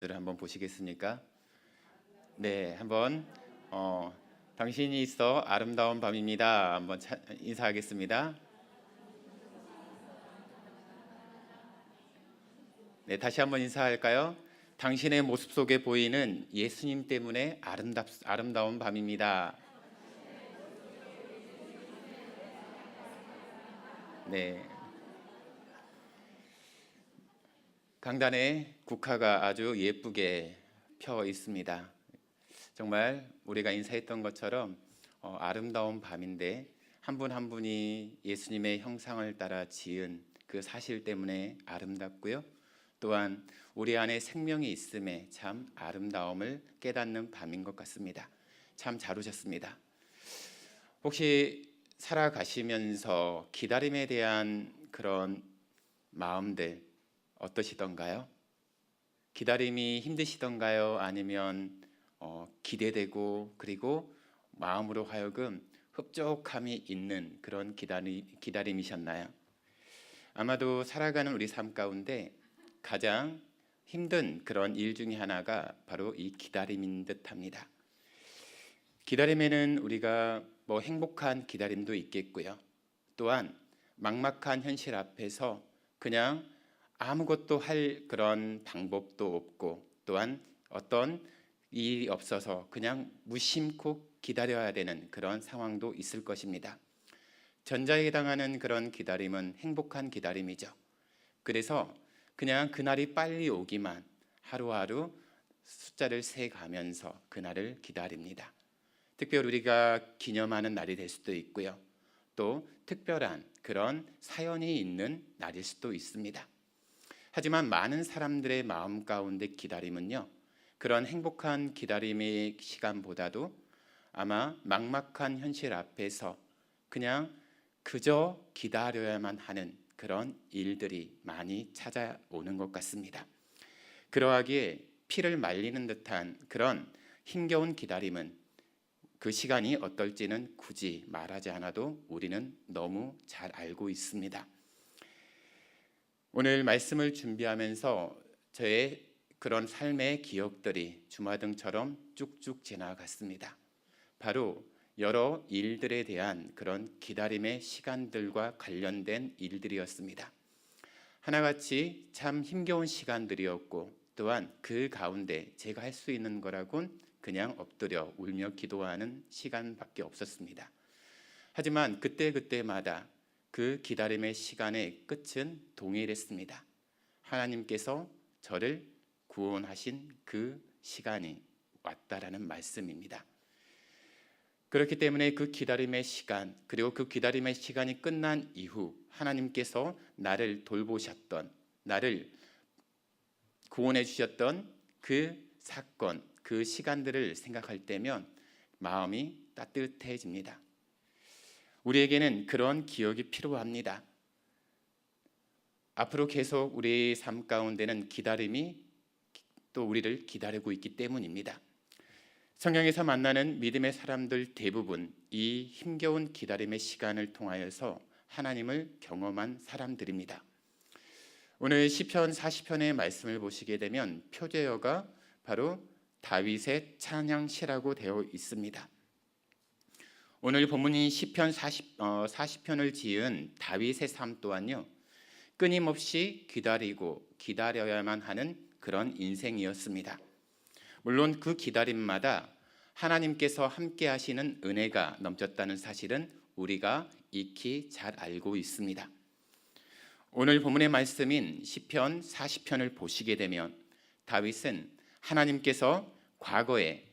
한번 보시겠습니까? 네, 한번 당신이 있어 아름다운 밤입니다. 한번 인사하겠습니다. 네, 다시 한번 인사할까요? 당신의 모습 속에 보이는 예수님 때문에 아름다운 밤입니다. 네, 강단에 국화가 아주 예쁘게 펴 있습니다. 정말 우리가 인사했던 것처럼 아름다운 밤인데 한 분 한 분이 예수님의 형상을 따라 지은 그 사실 때문에 아름답고요. 또한 우리 안에 생명이 있음에 참 아름다움을 깨닫는 밤인 것 같습니다. 참 잘 오셨습니다. 혹시 살아가시면서 기다림에 대한 그런 마음들 어떠시던가요? 기다림이 힘드시던가요? 아니면 기대되고 그리고 마음으로 하여금 흡족함이 있는 그런 기다림이셨나요? 아마도 살아가는 우리 삶 가운데 가장 힘든 그런 일 중에 하나가 바로 이 기다림인 듯합니다. 기다림에는 우리가 행복한 기다림도 있겠고요. 또한 막막한 현실 앞에서 그냥 아무것도 할 그런 방법도 없고 또한 어떤 일이 없어서 그냥 무심코 기다려야 되는 그런 상황도 있을 것입니다. 전자에 해당하는 그런 기다림은 행복한 기다림이죠. 그래서 그냥 그날이 빨리 오기만 하루하루 숫자를 세가면서 그날을 기다립니다. 특별히 우리가 기념하는 날이 될 수도 있고요. 또 특별한 그런 사연이 있는 날일 수도 있습니다. 하지만 많은 사람들의 마음 가운데 기다림은요, 그런 행복한 기다림의 시간보다도 아마 막막한 현실 앞에서 그냥 그저 기다려야만 하는 그런 일들이 많이 찾아오는 것 같습니다. 그러하기에 피를 말리는 듯한 그런 힘겨운 기다림은 그 시간이 어떨지는 굳이 말하지 않아도 우리는 너무 잘 알고 있습니다. 오늘 말씀을 준비하면서 저의 그런 삶의 기억들이 주마등처럼 쭉쭉 지나갔습니다. 바로 여러 일들에 대한 그런 기다림의 시간들과 관련된 일들이었습니다. 하나같이 참 힘겨운 시간들이었고 또한 그 가운데 제가 할 수 있는 거라곤 그냥 엎드려 울며 기도하는 시간밖에 없었습니다. 하지만 그때마다 그 기다림의 시간의 끝은 동일했습니다. 하나님께서 저를 구원하신 그 시간이 왔다라는 말씀입니다. 그렇기 때문에 그 기다림의 시간, 그리고 그 기다림의 시간이 끝난 이후 하나님께서 나를 돌보셨던, 나를 구원해 주셨던 그 사건, 그 시간들을 생각할 때면 마음이 따뜻해집니다. 우리에게는 그런 기억이 필요합니다. 앞으로 계속 우리 삶 가운데는 기다림이 또 우리를 기다리고 있기 때문입니다. 성경에서 만나는 믿음의 사람들 대부분 이 힘겨운 기다림의 시간을 통하여서 하나님을 경험한 사람들입니다. 오늘 시편 40편의 말씀을 보시게 되면 표제어가 바로 다윗의 찬양시라고 되어 있습니다. 오늘 본문인 시편 40편을 지은 다윗의 삶 또한요, 끊임없이 기다리고 기다려야만 하는 그런 인생이었습니다. 물론 그 기다림마다 하나님께서 함께 하시는 은혜가 넘쳤다는 사실은 우리가 익히 잘 알고 있습니다. 오늘 본문의 말씀인 시편 40편을 보시게 되면 다윗은 하나님께서 과거에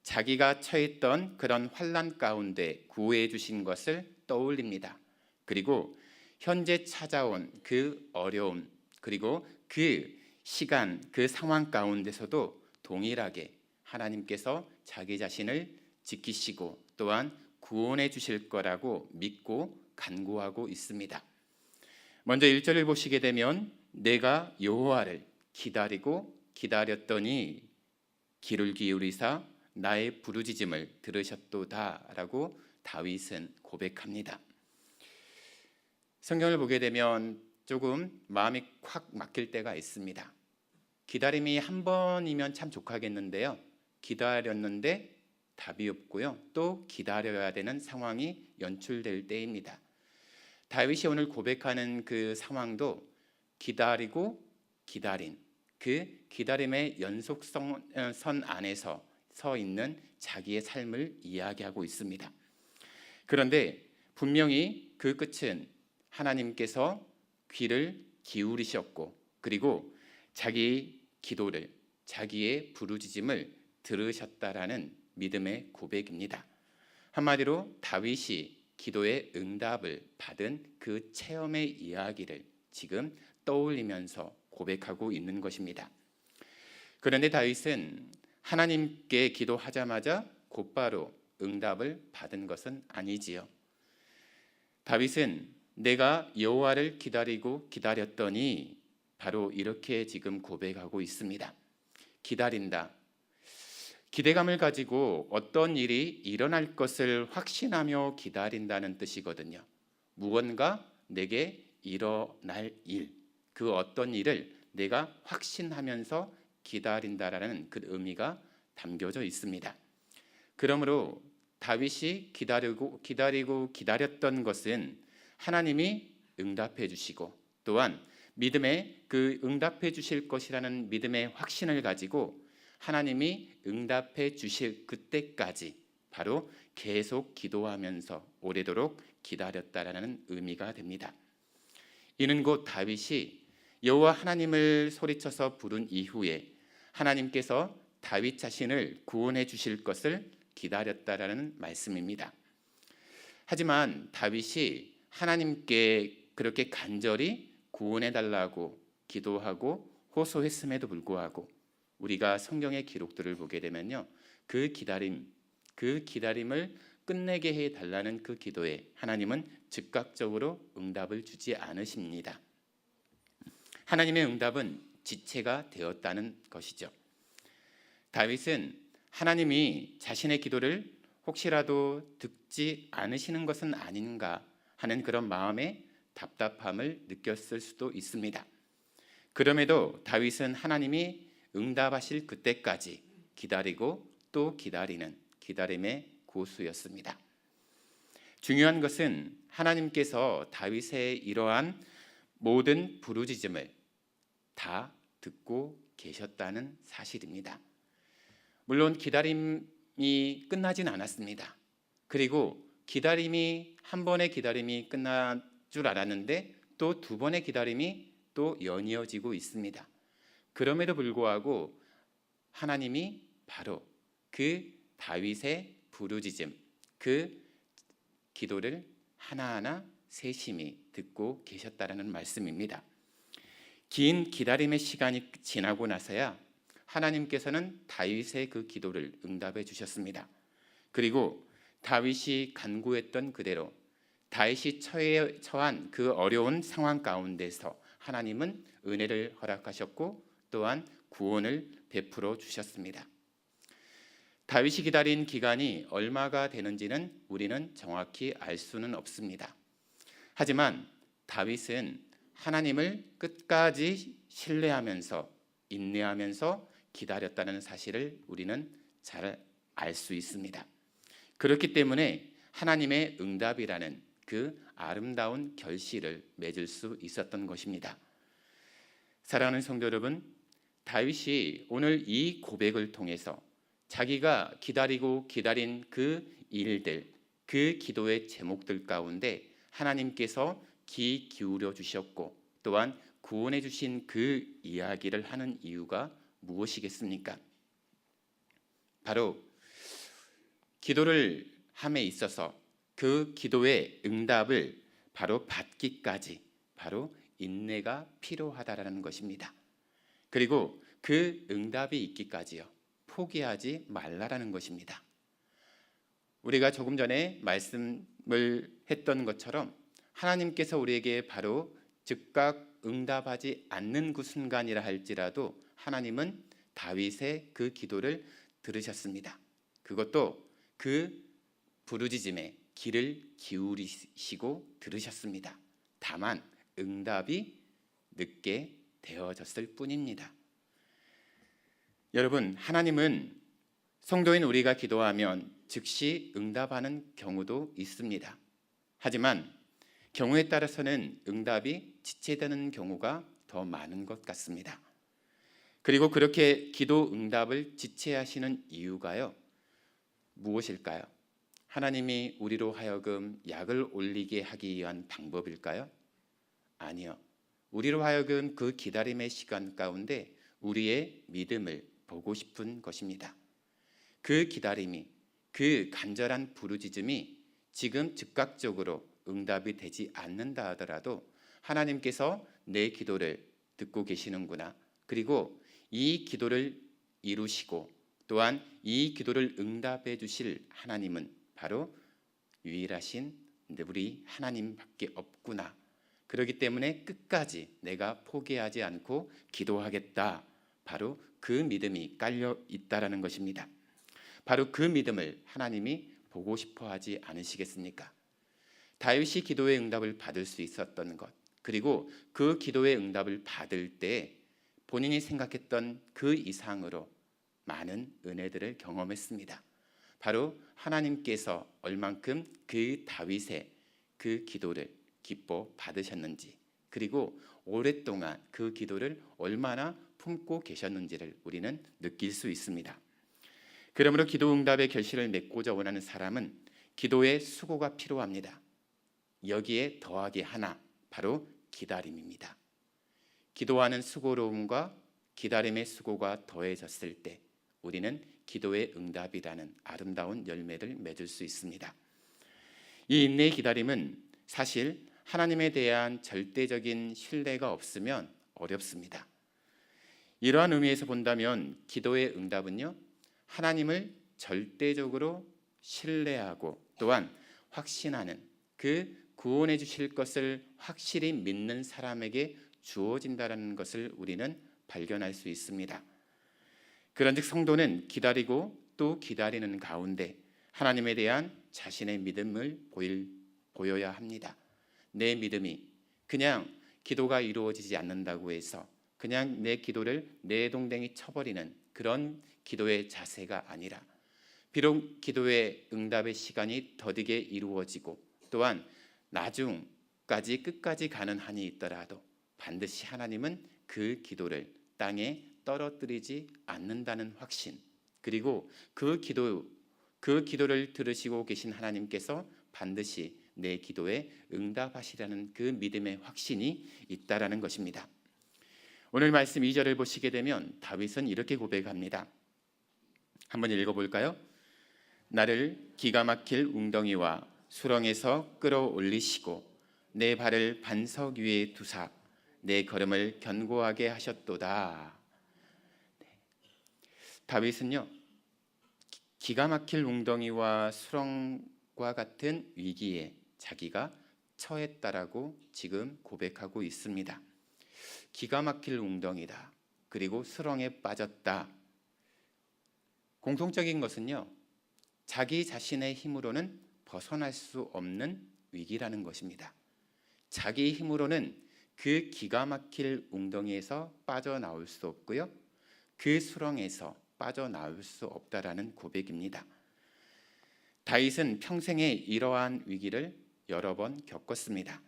자기가 처했던 그런 환난 가운데 구해 주신 것을 떠올립니다. 그리고 현재 찾아온 그 어려움, 그리고 그 시간, 그 상황 가운데서도 동일하게 하나님께서 자기 자신을 지키시고 또한 구원해 주실 거라고 믿고 간구하고 있습니다. 먼저 1절을 보시게 되면 내가 여호와를 기다리고 기다렸더니 귀를 기울이사 나의 부르짖음을 들으셨도다 라고 다윗은 고백합니다. 성경을 보게 되면 조금 마음이 콱 막힐 때가 있습니다. 기다림이 한 번이면 참 족하겠는데요. 기다렸는데 답이 없고요. 또 기다려야 되는 상황이 연출될 때입니다. 다윗이 오늘 고백하는 그 상황도 기다리고 기다린 그 기다림의 연속선 안에서 서 있는 자기의 삶을 이야기하고 있습니다. 그런데 분명히 그 끝은 하나님께서 귀를 기울이셨고 그리고 자기 기도를, 자기의 부르짖음을 들으셨다라는 믿음의 고백입니다. 한마디로 다윗이 기도의 응답을 받은 그 체험의 이야기를 지금 떠올리면서 고백하고 있는 것입니다. 그런데 다윗은 하나님께 기도하자마자 곧바로 응답을 받은 것은 아니지요. 다윗은 내가 여호와를 기다리고 기다렸더니 바로 이렇게 지금 고백하고 있습니다. 기다린다. 기대감을 가지고 어떤 일이 일어날 것을 확신하며 기다린다는 뜻이거든요. 무언가 내게 일어날 일, 그 어떤 일을 내가 확신하면서 기다린다라는 그 의미가 담겨져 있습니다. 그러므로 다윗이 기다리고 기다렸던 것은 하나님이 응답해 주시고 또한 믿음의 그 응답해 주실 것이라는 믿음의 확신을 가지고 하나님이 응답해 주실 그때까지 바로 계속 기도하면서 오래도록 기다렸다라는 의미가 됩니다. 이는 곧 다윗이 여호와 하나님을 소리쳐서 부른 이후에 하나님께서 다윗 자신을 구원해 주실 것을 기다렸다라는 말씀입니다. 하지만 다윗이 하나님께 그렇게 간절히 구원해 달라고 기도하고 호소했음에도 불구하고 우리가 성경의 기록들을 보게 되면요, 그 기다림을 끝내게 해 달라는 그 기도에 하나님은 즉각적으로 응답을 주지 않으십니다. 하나님의 응답은 지체가 되었다는 것이죠. 다윗은 하나님이 자신의 기도를 혹시라도 듣지 않으시는 것은 아닌가 하는 그런 마음의 답답함을 느꼈을 수도 있습니다. 그럼에도 다윗은 하나님이 응답하실 그때까지 기다리고 또 기다리는 기다림의 고수였습니다. 중요한 것은 하나님께서 다윗의 이러한 모든 부르짖음을 다 듣고 계셨다는 사실입니다. 물론 기다림이 끝나진 않았습니다. 그리고 기다림이 한 번의 기다림이 끝날 줄 알았는데 또 두 번의 기다림이 또 연이어지고 있습니다. 그럼에도 불구하고 하나님이 바로 그 다윗의 부르짖음, 그 기도를 하나하나 세심히 듣고 계셨다라는 말씀입니다. 긴 기다림의 시간이 지나고 나서야 하나님께서는 다윗의 그 기도를 응답해 주셨습니다. 그리고 다윗이 간구했던 그대로 다윗이 처한 그 어려운 상황 가운데서 하나님은 은혜를 허락하셨고 또한 구원을 베풀어 주셨습니다. 다윗이 기다린 기간이 얼마가 되는지는 우리는 정확히 알 수는 없습니다. 하지만 다윗은 하나님을 끝까지 신뢰하면서 인내하면서 기다렸다는 사실을 우리는 잘 알 수 있습니다. 그렇기 때문에 하나님의 응답이라는 그 아름다운 결실을 맺을 수 있었던 것입니다. 사랑하는 성도 여러분, 다윗이 오늘 이 고백을 통해서 자기가 기다리고 기다린 그 일들, 그 기도의 제목들 가운데 하나님께서 귀 기울여 주셨고 또한 구원해 주신 그 이야기를 하는 이유가 무엇이겠습니까? 바로 기도를 함에 있어서 그 기도의 응답을 바로 받기까지 바로 인내가 필요하다라는 것입니다. 그리고 그 응답이 있기까지요, 포기하지 말라라는 것입니다. 우리가 조금 전에 말씀을 했던 것처럼 하나님께서 우리에게 바로 즉각 응답하지 않는 그 순간이라 할지라도 하나님은 다윗의 그 기도를 들으셨습니다. 그것도 그 부르짖음에 귀를 기울이시고 들으셨습니다. 다만 응답이 늦게 되어졌을 뿐입니다. 여러분, 하나님은 성도인 우리가 기도하면 즉시 응답하는 경우도 있습니다. 하지만 경우에 따라서는 응답이 지체되는 경우가 더 많은 것 같습니다. 그리고 그렇게 기도 응답을 지체하시는 이유가요, 무엇일까요? 하나님이 우리로 하여금 약을 올리게 하기 위한 방법일까요? 아니요. 우리로 하여금 그 기다림의 시간 가운데 우리의 믿음을 보고 싶은 것입니다. 그 기다림이, 그 간절한 부르짖음이 지금 즉각적으로 응답이 되지 않는다 하더라도 하나님께서 내 기도를 듣고 계시는구나, 그리고 이 기도를 이루시고 또한 이 기도를 응답해 주실 하나님은 바로 유일하신 우리 하나님밖에 없구나, 그렇기 때문에 끝까지 내가 포기하지 않고 기도하겠다, 바로 그 믿음이 깔려 있다라는 것입니다. 바로 그 믿음을 하나님이 보고 싶어 하지 않으시겠습니까? 다윗이 기도의 응답을 받을 수 있었던 것, 그리고 그 기도의 응답을 받을 때 본인이 생각했던 그 이상으로 많은 은혜들을 경험했습니다. 바로 하나님께서 얼만큼 그 다윗의 그 기도를 기뻐 받으셨는지, 그리고 오랫동안 그 기도를 얼마나 품고 계셨는지를 우리는 느낄 수 있습니다. 그러므로 기도 응답의 결실을 맺고자 원하는 사람은 기도의 수고가 필요합니다. 여기에 더하기 하나, 바로 기다림입니다. 기도하는 수고로움과 기다림의 수고가 더해졌을 때 우리는 기도의 응답이라는 아름다운 열매를 맺을 수 있습니다. 이 인내의 기다림은 사실 하나님에 대한 절대적인 신뢰가 없으면 어렵습니다. 이러한 의미에서 본다면 기도의 응답은요, 하나님을 절대적으로 신뢰하고 또한 확신하는, 그 구원해 주실 것을 확실히 믿는 사람에게 주어진다는 것을 우리는 발견할 수 있습니다. 그런즉 성도는 기다리고 또 기다리는 가운데 하나님에 대한 자신의 믿음을 보여야 합니다. 내 믿음이 그냥 기도가 이루어지지 않는다고 해서 그냥 내 기도를 내동댕이 쳐버리는 그런 기도의 자세가 아니라, 비록 기도의 응답의 시간이 더디게 이루어지고 또한 나중까지 끝까지 가는 한이 있더라도 반드시 하나님은 그 기도를 땅에 떨어뜨리지 않는다는 확신, 그리고 그 기도를 들으시고 계신 하나님께서 반드시 내 기도에 응답하시라는 그 믿음의 확신이 있다라는 것입니다. 오늘 말씀 2절을 보시게 되면 다윗은 이렇게 고백합니다. 한번 읽어볼까요? 나를 기가 막힐 웅덩이와 수렁에서 끌어올리시고 내 발을 반석 위에 두사 내 걸음을 견고하게 하셨도다. 다윗은요, 기가 막힐 웅덩이와 수렁과 같은 위기에 자기가 처했다라고 지금 고백하고 있습니다. 기가 막힐 웅덩이다, 그리고 수렁에 빠졌다. 공통적인 것은요, 자기 자신의 힘으로는 벗어날 수 없는 위기라는 것입니다. 자기 힘으로는 그 기가 막힐 웅덩이에서 빠져나올 수 없고요, 그 수렁에서 빠져나올 수 없다라는 고백입니다. 다윗은 평생에 이러한 위기를 여러 번 겪었습니다.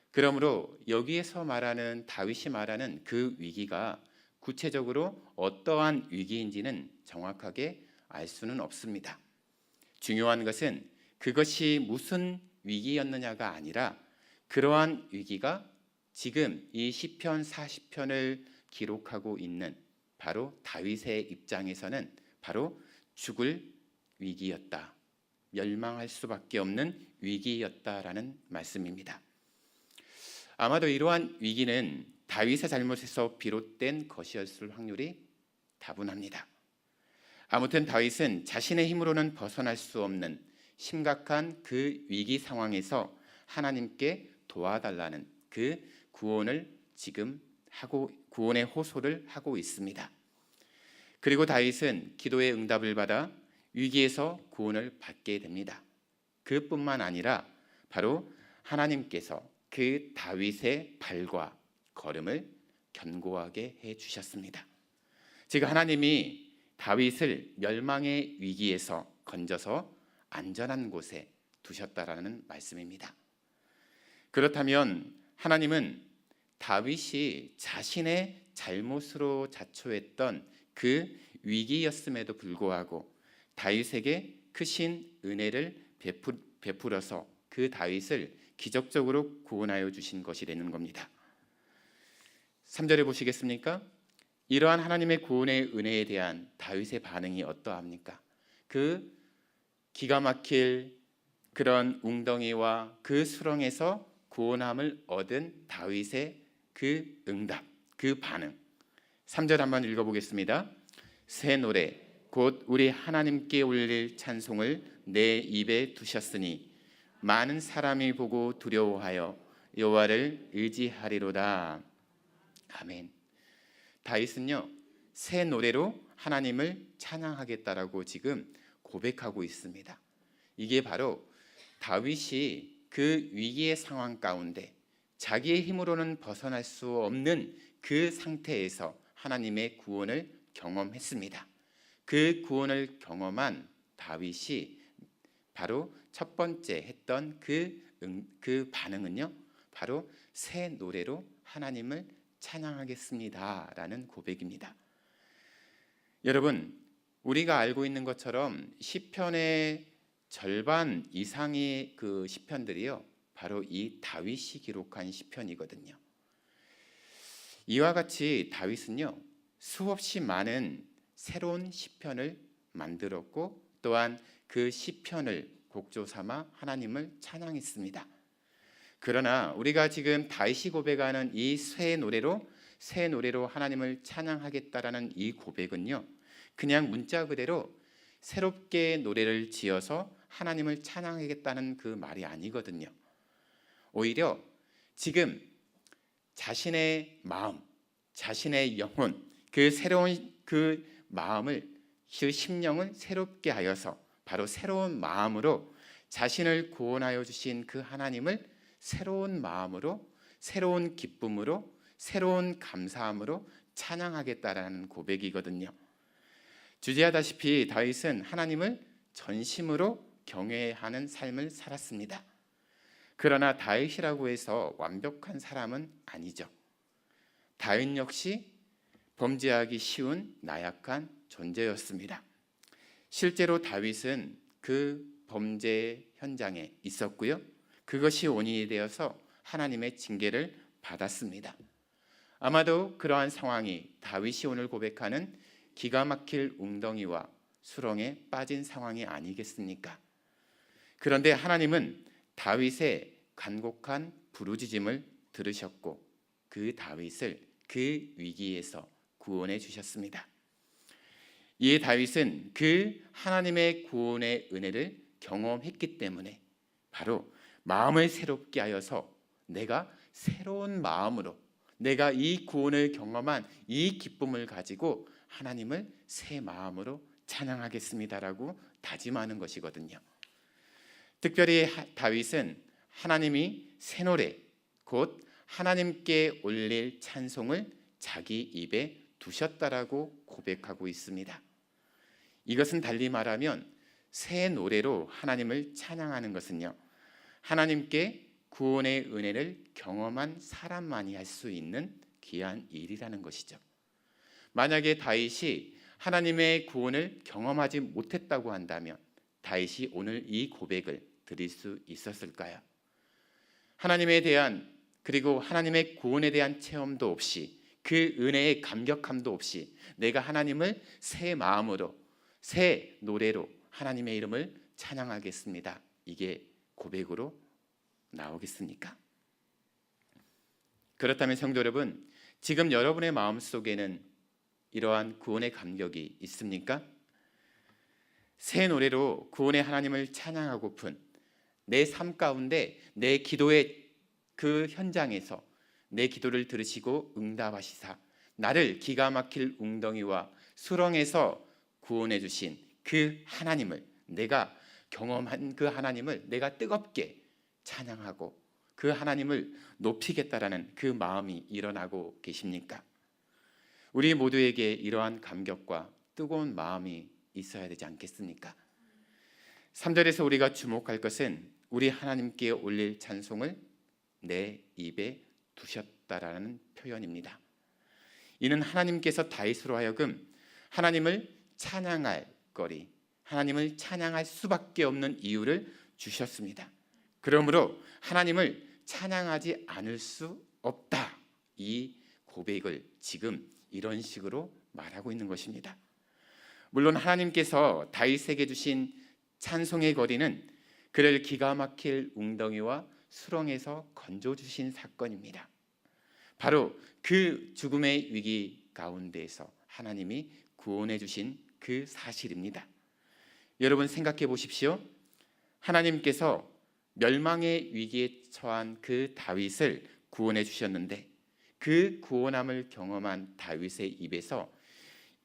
그러므로 여기에서 말하는, 다윗이 말하는 그 위기가 구체적으로 어떠한 위기인지는 정확하게 알 수는 없습니다. 중요한 것은 그것이 무슨 위기였느냐가 아니라 그러한 위기가 지금 이 시편 40편을 기록하고 있는 바로 다윗의 입장에서는 바로 죽을 위기였다, 멸망할 수밖에 없는 위기였다라는 말씀입니다. 아마도 이러한 위기는 다윗의 잘못에서 비롯된 것이었을 확률이 다분합니다. 아무튼 다윗은 자신의 힘으로는 벗어날 수 없는 심각한 그 위기 상황에서 하나님께 도와달라는 그 구원을 지금 하고, 구원의 호소를 하고 있습니다. 그리고 다윗은 기도의 응답을 받아 위기에서 구원을 받게 됩니다. 그뿐만 아니라 바로 하나님께서 그 다윗의 발과 걸음을 견고하게 해 주셨습니다. 지금 하나님이 다윗을 멸망의 위기에서 건져서 안전한 곳에 두셨다라는 말씀입니다. 그렇다면 하나님은 다윗이 자신의 잘못으로 자초했던 그 위기였음에도 불구하고 다윗에게 크신 은혜를 베풀어서 그 다윗을 기적적으로 구원하여 주신 것이 되는 겁니다. 3절에 보시겠습니까? 이러한 하나님의 구원의 은혜에 대한 다윗의 반응이 어떠합니까? 그 기가 막힐 그런 웅덩이와 그 수렁에서 구원함을 얻은 다윗의 그 응답, 그 반응. 3절 한번 읽어보겠습니다. 새 노래 곧 우리 하나님께 올릴 찬송을 내 입에 두셨으니 많은 사람이 보고 두려워하여 여호와를 의지하리로다. 아멘. 다윗은요, 새 노래로 하나님을 찬양하겠다라고 지금 고백하고 있습니다. 이게 바로 다윗이 그 위기의 상황 가운데 자기의 힘으로는 벗어날 수 없는 그 상태에서 하나님의 구원을 경험했습니다. 그 구원을 경험한 다윗이 바로 첫 번째 했던 그 반응은요, 바로 새 노래로 하나님을 찬양하겠습니다라는 고백입니다. 여러분, 우리가 알고 있는 것처럼 시편의 절반 이상의 그 시편들이요, 바로 이 다윗이 기록한 시편이거든요. 이와 같이 다윗은요, 수없이 많은 새로운 시편을 만들었고 또한 그 시편을 곡조 삼아 하나님을 찬양했습니다. 그러나 우리가 지금 다윗이 고백하는 이 새 노래로 하나님을 찬양하겠다라는 이 고백은요, 그냥 문자 그대로 새롭게 노래를 지어서 하나님을 찬양하겠다는 그 말이 아니거든요. 오히려 지금 자신의 마음, 자신의 영혼, 그 새로운 그 마음을, 그 심령을 새롭게 하여서 바로 새로운 마음으로 자신을 구원하여 주신 그 하나님을 새로운 마음으로, 새로운 기쁨으로, 새로운 감사함으로 찬양하겠다라는 고백이거든요. 주제하다시피 다윗은 하나님을 전심으로 경외하는 삶을 살았습니다. 그러나 다윗이라고 해서 완벽한 사람은 아니죠. 다윗 역시 범죄하기 쉬운 나약한 존재였습니다. 실제로 다윗은 그 범죄 현장에 있었고요, 그것이 원인이 되어서 하나님의 징계를 받았습니다. 아마도 그러한 상황이 다윗이 오늘 고백하는 기가 막힐 웅덩이와 수렁에 빠진 상황이 아니겠습니까? 그런데 하나님은 다윗의 간곡한 부르짖음을 들으셨고 그 다윗을 그 위기에서 구원해 주셨습니다. 이에 다윗은 그 하나님의 구원의 은혜를 경험했기 때문에 바로 마음을 새롭게 하여서 내가 새로운 마음으로, 내가 이 구원을 경험한 이 기쁨을 가지고 하나님을 새 마음으로 찬양하겠습니다라고 다짐하는 것이거든요. 특별히 다윗은 하나님이 새 노래, 곧 하나님께 올릴 찬송을 자기 입에 두셨다라고 고백하고 있습니다. 이것은 달리 말하면 새 노래로 하나님을 찬양하는 것은요, 하나님께 구원의 은혜를 경험한 사람만이 할 수 있는 귀한 일이라는 것이죠. 만약에 다윗이 하나님의 구원을 경험하지 못했다고 한다면 다윗이 오늘 이 고백을 드릴 수 있었을까요? 하나님에 대한, 그리고 하나님의 구원에 대한 체험도 없이, 그 은혜의 감격함도 없이 내가 하나님을 새 마음으로, 새 노래로 하나님의 이름을 찬양하겠습니다, 이게 고백으로 나오겠습니까? 그렇다면 성도 여러분, 지금 여러분의 마음속에는 이러한 구원의 감격이 있습니까? 새 노래로 구원의 하나님을 찬양하고픈 내 삶 가운데 내 기도의 그 현장에서 내 기도를 들으시고 응답하시사 나를 기가 막힐 웅덩이와 수렁에서 구원해 주신 그 하나님을, 내가 경험한 그 하나님을 내가 뜨겁게 찬양하고 그 하나님을 높이겠다라는 그 마음이 일어나고 계십니까? 우리 모두에게 이러한 감격과 뜨거운 마음이 있어야 되지 않겠습니까? 3절에서 우리가 주목할 것은 우리 하나님께 올릴 찬송을 내 입에 두셨다라는 표현입니다. 이는 하나님께서 다윗으로 하여금 하나님을 찬양할 거리, 하나님을 찬양할 수밖에 없는 이유를 주셨습니다. 그러므로 하나님을 찬양하지 않을 수 없다. 이 고백을 지금 이런 식으로 말하고 있는 것입니다. 물론 하나님께서 다윗에게 주신 찬송의 거리는 그를 기가 막힐 웅덩이와 수렁에서 건져주신 사건입니다. 바로 그 죽음의 위기 가운데에서 하나님이 구원해 주신 그 사실입니다. 여러분 생각해 보십시오. 하나님께서 멸망의 위기에 처한 그 다윗을 구원해 주셨는데 그 구원함을 경험한 다윗의 입에서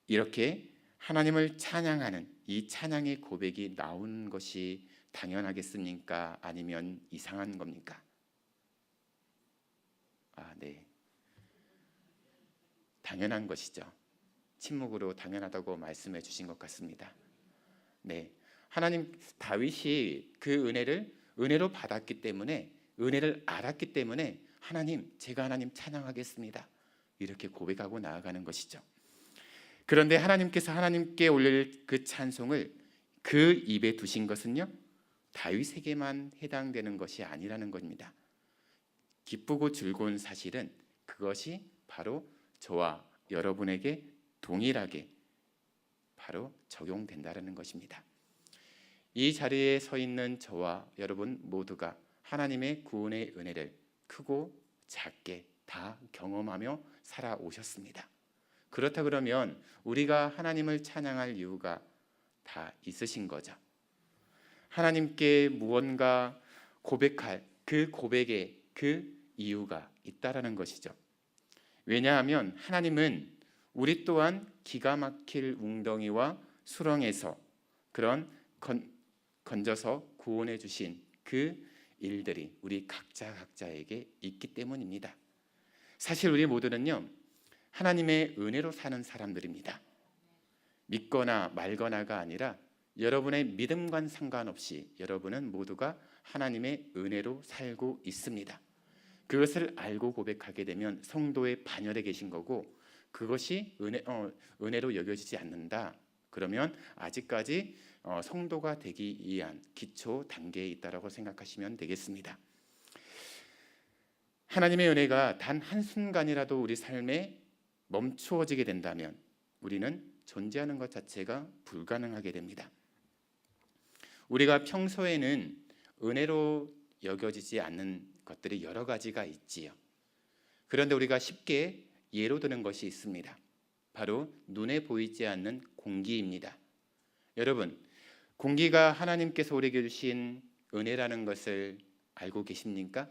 이렇게 하나님을 찬양하는 이 찬양의 고백이 나오는 것이 당연하겠습니까? 아니면 이상한 겁니까? 네. 당연한 것이죠. 침묵으로 당연하다고 말씀해 주신 것 같습니다. 네. 하나님 다윗이 그 은혜로 받았기 때문에 은혜를 알았기 때문에 하나님, 제가 하나님 찬양하겠습니다. 이렇게 고백하고 나아가는 것이죠. 그런데 하나님께서 하나님께 올릴 그 찬송을 그 입에 두신 것은요, 다윗에게만 해당되는 것이 아니라는 겁니다. 기쁘고 즐거운 사실은 그것이 바로 저와 여러분에게 동일하게 바로 적용된다는 것입니다. 이 자리에 서 있는 저와 여러분 모두가 하나님의 구원의 은혜를 크고 작게 다 경험하며 살아오셨습니다. 그렇다 그러면 우리가 하나님을 찬양할 이유가 다 있으신 거죠. 하나님께 무언가 고백할 그 고백에 그 이유가 있다라는 것이죠. 왜냐하면 하나님은 우리 또한 기가 막힐 웅덩이와 수렁에서 그런 건져서 구원해 주신 그 일들이 우리 각자에게 있기 때문입니다. 사실 우리 모두는요, 하나님의 은혜로 사는 사람들입니다. 믿거나 말거나가 아니라 여러분의 믿음과는 상관없이 여러분은 모두가 하나님의 은혜로 살고 있습니다. 그것을 알고 고백하게 되면 성도의 반열에 계신 거고, 그것이 은혜로 여겨지지 않는다. 그러면 아직까지 성도가 되기 위한 기초 단계에 있다라고 생각하시면 되겠습니다. 하나님의 은혜가 단 한순간이라도 우리 삶에 멈추어지게 된다면 우리는 존재하는 것 자체가 불가능하게 됩니다. 우리가 평소에는 은혜로 여겨지지 않는 것들이 여러 가지가 있지요. 그런데 우리가 쉽게 예로 드는 것이 있습니다. 바로 눈에 보이지 않는 공기입니다. 여러분, 공기가 하나님께서 우리에게 주신 은혜라는 것을 알고 계십니까?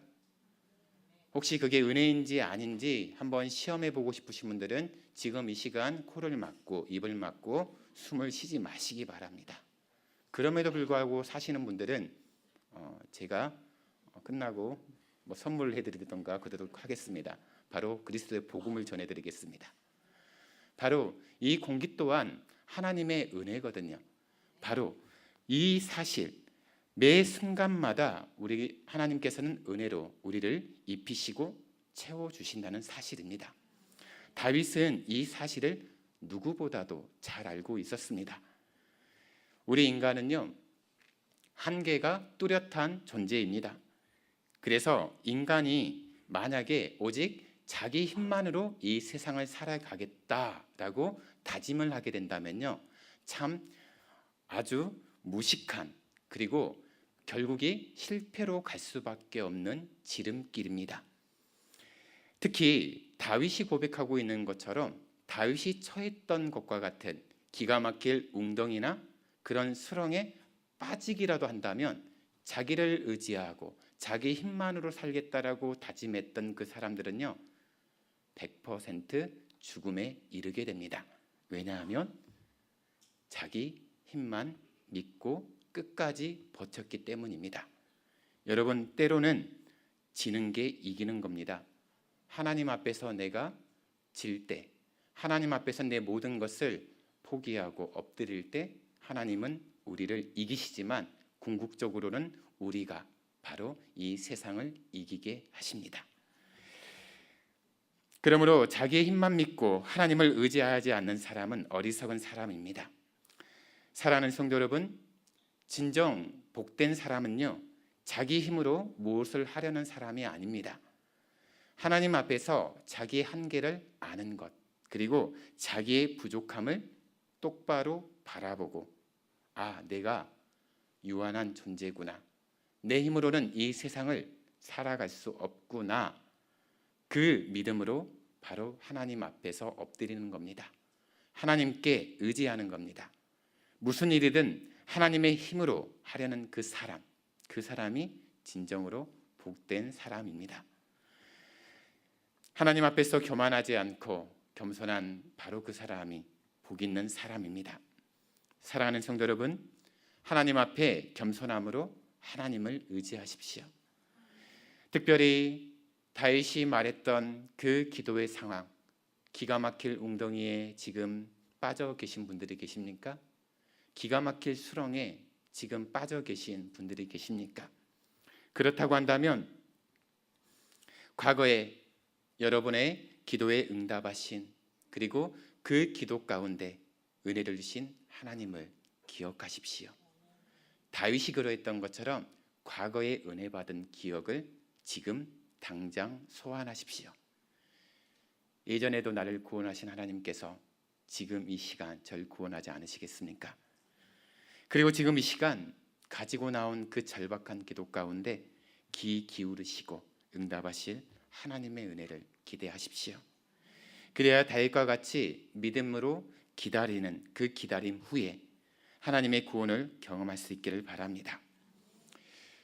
혹시 그게 은혜인지 아닌지 한번 시험해 보고 싶으신 분들은 지금 이 시간 코를 막고 입을 막고 숨을 쉬지 마시기 바랍니다. 그럼에도 불구하고 사시는 분들은 제가 끝나고 선물을 해드리던가 그러도록 하겠습니다. 바로 그리스도의 복음을 전해드리겠습니다. 바로 이 공기 또한 하나님의 은혜거든요. 바로 이 사실, 매 순간마다 우리 하나님께서는 은혜로 우리를 입히시고 채워주신다는 사실입니다. 다윗은 이 사실을 누구보다도 잘 알고 있었습니다. 우리 인간은요, 한계가 뚜렷한 존재입니다. 그래서 인간이 만약에 오직 자기 힘만으로 이 세상을 살아가겠다라고 다짐을 하게 된다면요, 참 아주 무식한, 그리고 결국이 실패로 갈 수밖에 없는 지름길입니다. 특히 다윗이 고백하고 있는 것처럼 다윗이 처했던 것과 같은 기가 막힐 웅덩이나 그런 수렁에 빠지기라도 한다면 자기를 의지하고 자기 힘만으로 살겠다라고 다짐했던 그 사람들은요, 100% 죽음에 이르게 됩니다. 왜냐하면 자기 힘만 믿고 끝까지 버텼기 때문입니다. 여러분, 때로는 지는 게 이기는 겁니다. 하나님 앞에서 내가 질 때, 하나님 앞에서 내 모든 것을 포기하고 엎드릴 때 하나님은 우리를 이기시지만 궁극적으로는 우리가 바로 이 세상을 이기게 하십니다. 그러므로 자기의 힘만 믿고 하나님을 의지하지 않는 사람은 어리석은 사람입니다. 사랑하는 성도 여러분, 진정 복된 사람은요, 자기 힘으로 무엇을 하려는 사람이 아닙니다. 하나님 앞에서 자기의 한계를 아는 것, 그리고 자기의 부족함을 똑바로 바라보고, 내가 유한한 존재구나, 내 힘으로는 이 세상을 살아갈 수 없구나, 그 믿음으로 바로 하나님 앞에서 엎드리는 겁니다. 하나님께 의지하는 겁니다. 무슨 일이든 하나님의 힘으로 하려는 그 사람이 진정으로 복된 사람입니다. 하나님 앞에서 교만하지 않고 겸손한 바로 그 사람이 복 있는 사람입니다. 사랑하는 성도 여러분, 하나님 앞에 겸손함으로 하나님을 의지하십시오. 특별히 다윗이 말했던 그 기도의 상황, 기가 막힐 웅덩이에 지금 빠져 계신 분들이 계십니까? 기가 막힐 수렁에 지금 빠져 계신 분들이 계십니까? 그렇다고 한다면 과거에 여러분의 기도에 응답하신, 그리고 그 기도 가운데 은혜를 주신 하나님을 기억하십시오. 다윗이 그러했던 것처럼 과거에 은혜 받은 기억을 지금 당장 소환하십시오. 예전에도 나를 구원하신 하나님께서 지금 이 시간 절 구원하지 않으시겠습니까? 그리고 지금 이 시간 가지고 나온 그 절박한 기도 가운데 귀 기울이시고 응답하실 하나님의 은혜를 기대하십시오. 그래야 다윗과 같이 믿음으로 기다리는 그 기다림 후에 하나님의 구원을 경험할 수 있기를 바랍니다.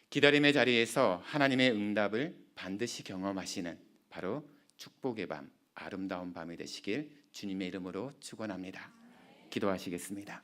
기다림의 자리에서 하나님의 응답을 반드시 경험하시는 바로 축복의 밤, 아름다운 밤이 되시길 주님의 이름으로 축원합니다. 기도하시겠습니다.